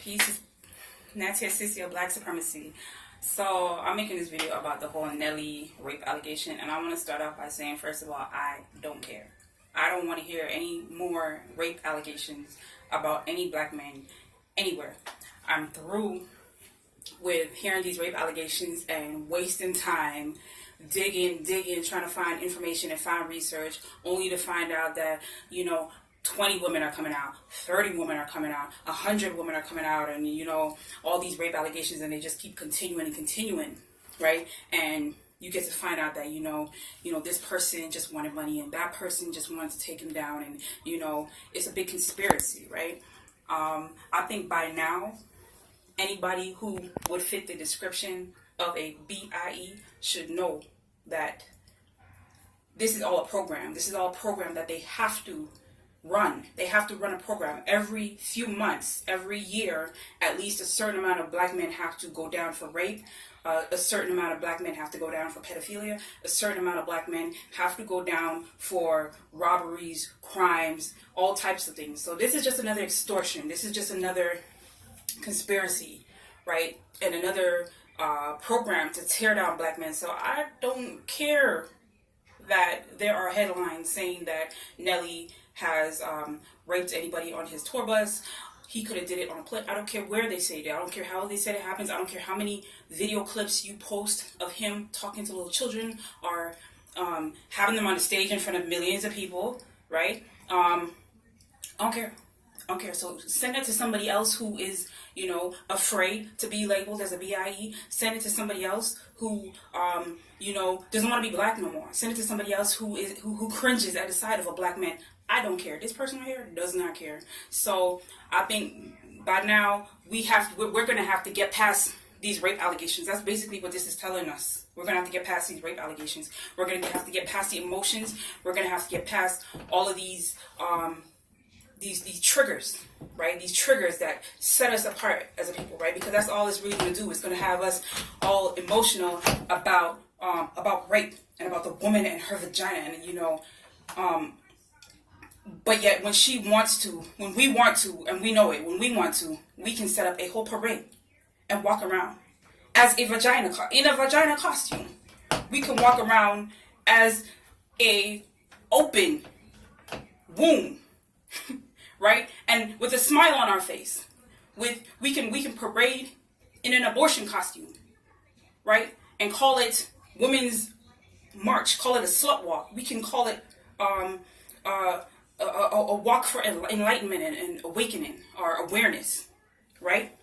Peace, Nattyisisyah, Black Supremacy. So I'm making this video about the whole Nelly rape allegation, and I want to start off by saying, first of all, I don't care. I don't want to hear any more rape allegations about any black men anywhere. I'm through with hearing these rape allegations and wasting time digging, trying to find information and find research, only to find out that, 20 women are coming out, 30 women are coming out, 100 women are coming out, and, all these rape allegations, and they just keep continuing, right? And you get to find out that, this person just wanted money, and that person just wanted to take him down, and, it's a big conspiracy, right? I think by now, anybody who would fit the description of a BIE should know that this is all a program. This is all a program that they have to run. They have to run a program every few months, every year. At least a certain amount of black men have to go down for rape. A certain amount of black men have to go down for pedophilia. A certain amount of black men have to go down for robberies, crimes, all types of things. So this is just another extortion. This is just another conspiracy, right? And another program to tear down black men. So I don't care that there are headlines saying that Nelly has raped anybody on his tour bus. He could have did it on a plane. I don't care where they say it. I don't care how they said it happens. I don't care how many video clips you post of him talking to little children or having them on the stage in front of millions of people, right? I don't care. So send it to somebody else who is, afraid to be labeled as a BIE. Send it to somebody else who, doesn't want to be black no more. Send it to somebody else who cringes at the sight of a black man. I don't care. This person right here does not care. So I think by now we're going to have to get past these rape allegations. That's basically what this is telling us. We're going to have to get past these rape allegations. We're going to have to get past the emotions. We're going to have to get past all of these triggers, right? These triggers that set us apart as a people, right? Because that's all it's really going to do. It's going to have us all emotional about rape and about the woman and her vagina, and but yet when she wants to, when we want to, and we know it, when we want to, we can set up a whole parade and walk around as a vagina in a vagina costume. We can walk around as a open womb. Right? And with a smile on our face, we can parade in an abortion costume, right? And call it Women's March, call it a slut walk. We can call it a walk for enlightenment and awakening or awareness, right?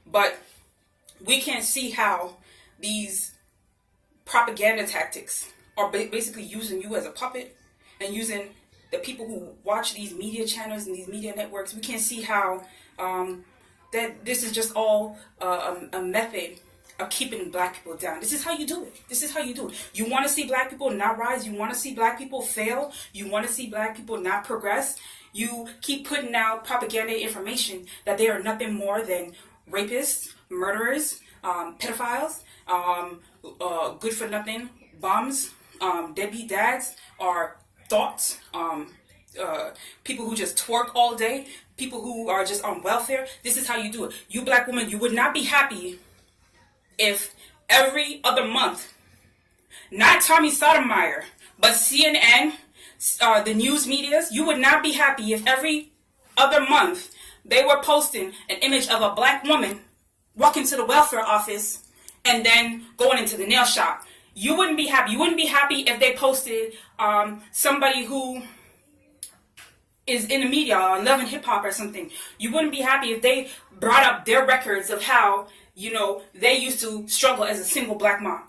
But we can't see how these propaganda tactics are basically using you as a puppet and using the people who watch these media channels and these media networks. We can't see how that this is just all a method of keeping black people down. This is how you do it. This is how you do it. You want to see black people not rise. You want to see black people fail. You want to see black people not progress. You keep putting out propaganda information that they are nothing more than rapists, murderers, pedophiles, good for nothing bums, deadbeat dads, or thoughts, people who just twerk all day, people who are just on welfare. This is how you do it. You black women, you would not be happy if every other month, not Tommy Sotomayor, but CNN, the news medias, you would not be happy if every other month they were posting an image of a black woman walking to the welfare office and then going into the nail shop. You wouldn't be happy. You wouldn't be happy if they posted somebody who is in the media on Love and Hip Hop or something. You wouldn't be happy if they brought up their records of how, they used to struggle as a single black mom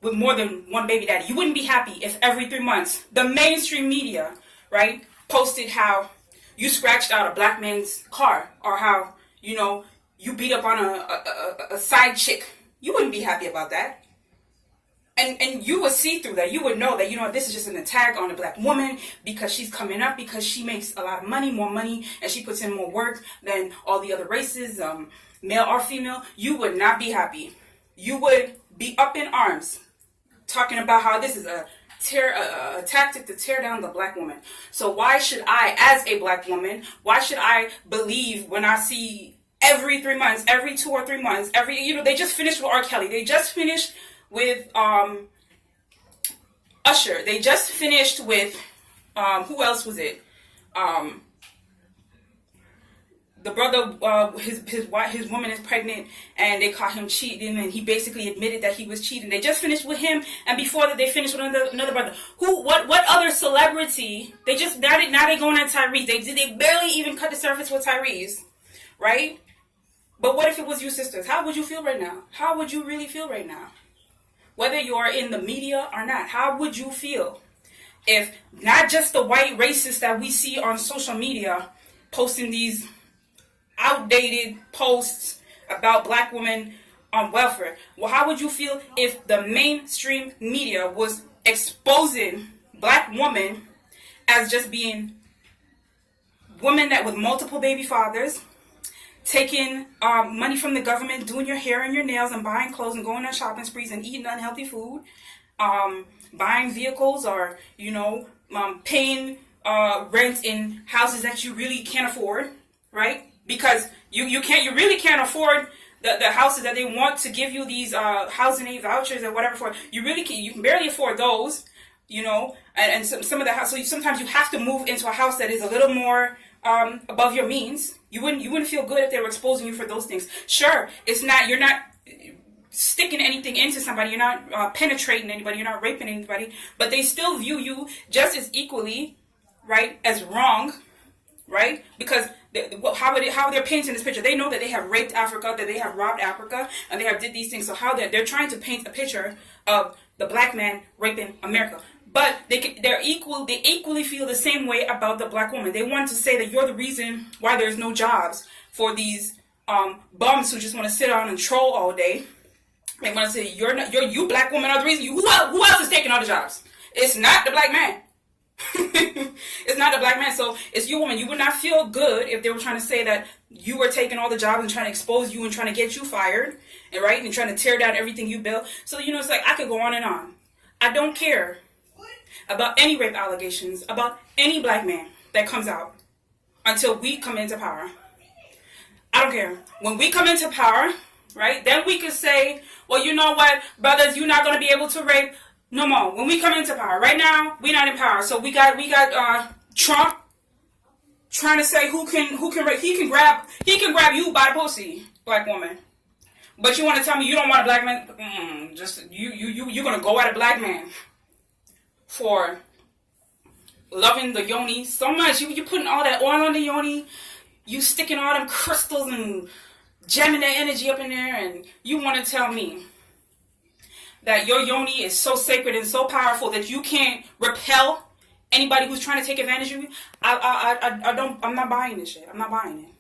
with more than one baby daddy. You wouldn't be happy if every 3 months the mainstream media, right, posted how you scratched out a black man's car or how, you beat up on a side chick. You wouldn't be happy about that. And you would see through that. You would know that, this is just an attack on a black woman because she's coming up, because she makes a lot of money, more money, and she puts in more work than all the other races, male or female. You would not be happy. You would be up in arms talking about how this is a tactic to tear down the black woman. So why should I, as a black woman, why should I believe when I see every 3 months, every 2 or 3 months, they just finished with R.Kelly. They just finished with Usher. They just finished with who else was it? The brother, his woman is pregnant, and they caught him cheating, and he basically admitted that he was cheating. They just finished with him, and before that, they finished with another brother. What other celebrity? They just now they going on Tyrese. They barely even cut the surface with Tyrese, right? But what if it was you sisters? How would you feel right now? How would you really feel right now? Whether you're in the media or not, how would you feel if not just the white racists that we see on social media posting these outdated posts about black women on welfare? Well, how would you feel if the mainstream media was exposing black women as just being women that with multiple baby fathers, taking money from the government, doing your hair and your nails and buying clothes and going on shopping sprees and eating unhealthy food, buying vehicles, or paying rent in houses that you really can't afford, right? Because you really can't afford the houses that they want to give you these housing aid vouchers or whatever for. You can barely afford those, and some of the house. So sometimes you have to move into a house that is a little more above your means. You wouldn't feel good if they were exposing you for those things. Sure, you're not sticking anything into somebody, you're not penetrating anybody, you're not raping anybody, but they still view you just as equally, right, as wrong, right? Because how they're painting this picture, they know that they have raped Africa, that they have robbed Africa, and they have did these things. So how they're trying to paint a picture of the black man raping America. But they equally feel the same way about the black woman. They want to say that you're the reason why there's no jobs for these bums who just want to sit down and troll all day. They want to say you black woman are the reason. Who else is taking all the jobs? It's not the black man. It's not the black man. So it's you, woman. You would not feel good if they were trying to say that you were taking all the jobs and trying to expose you and trying to get you fired, and right, and trying to tear down everything you built. So it's like I could go on and on. I don't care about any rape allegations about any black man that comes out until we come into power. I don't care. When we come into power, right, then we could say, well, you know what, brothers, you're not going to be able to rape no more. When we come into power. Right now, we're not in power. So we got Trump trying to say who can rape. He can grab you by the pussy, black woman. But you want to tell me you don't want a black man? You're going to go at a black man for loving the yoni so much. You putting all that oil on the yoni. You sticking all them crystals and jamming that energy up in there, and you want to tell me that your yoni is so sacred and so powerful that you can't repel anybody who's trying to take advantage of you? I'm not buying this shit. I'm not buying it.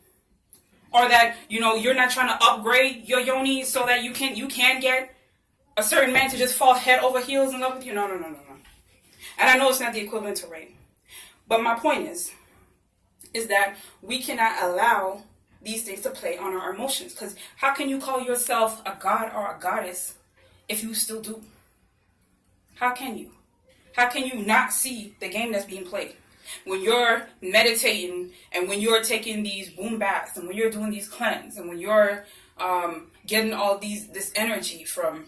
Or that you're not trying to upgrade your yoni so that you can get a certain man to just fall head over heels in love with you. No. And I know it's not the equivalent to rape. But my point is that we cannot allow these things to play on our emotions. Because how can you call yourself a god or a goddess if you still do? How can you? How can you not see the game that's being played? When you're meditating and when you're taking these boom baths and when you're doing these cleanse and when you're getting all this energy from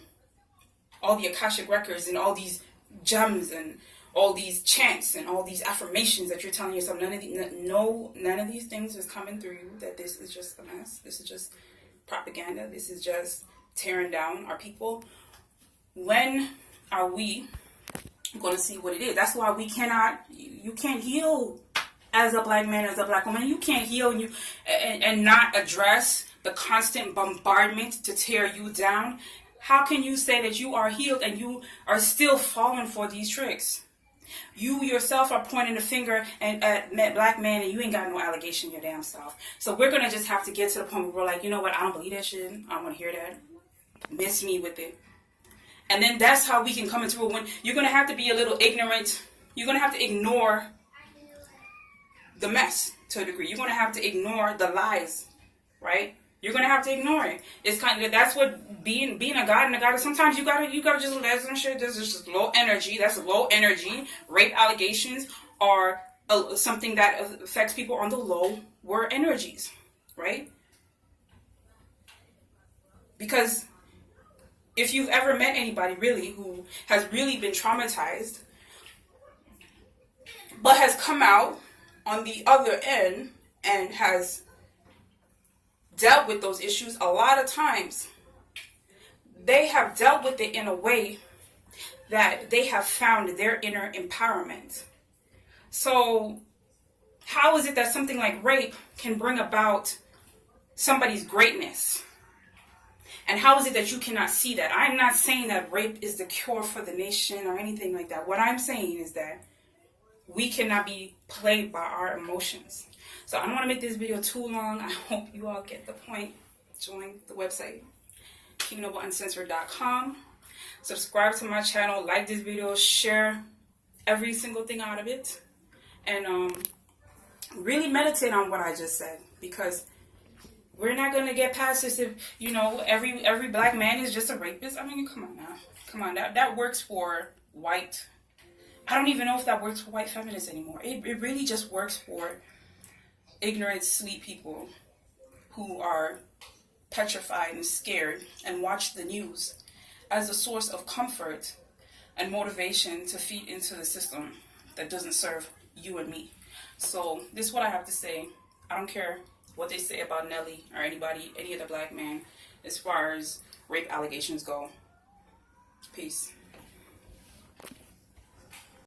all the Akashic records and all these gems and all these chants and all these affirmations that you're telling yourself, none of these things is coming through you, that this is just a mess, this is just propaganda, this is just tearing down our people. When are we going to see what it is? That's why you can't heal as a black man, as a black woman. You can't heal and not address the constant bombardment to tear you down. How can you say that you are healed and you are still falling for these tricks? You yourself are pointing the finger at black men, and you ain't got no allegation your damn self. So we're going to just have to get to the point where we're like, you know what, I don't believe that shit. I don't want to hear that. Miss me with it. And then that's how we can come into it. When you're going to have to be a little ignorant. You're going to have to ignore the mess to a degree. You're going to have to ignore the lies, right? You're going to have to ignore it. It's kind of, that's what being a god and a goddess. Sometimes you gotta just let some shit. There's just low energy. That's low energy. Rape allegations are something that affects people on the lower energies, right? Because if you've ever met anybody really who has really been traumatized, but has come out on the other end and has dealt with those issues, a lot of times they have dealt with it in a way that they have found their inner empowerment. So how is it that something like rape can bring about somebody's greatness? And how is it that you cannot see that? I'm not saying that rape is the cure for the nation or anything like that. What I'm saying is that we cannot be played by our emotions. So I don't want to make this video too long. I hope you all get the point. Join the website, KingNobleUncensored.com. Subscribe to my channel, like this video, share every single thing out of it, and really meditate on what I just said, because we're not gonna get past this if every black man is just a rapist. I mean, come on now, come on. That works for white. I don't even know if that works for white feminists anymore. It really just works for ignorant, sweet people who are petrified and scared and watch the news as a source of comfort and motivation to feed into the system that doesn't serve you and me. So this is what I have to say. I don't care what they say about Nelly or anybody, any other black man, as far as rape allegations go. Peace.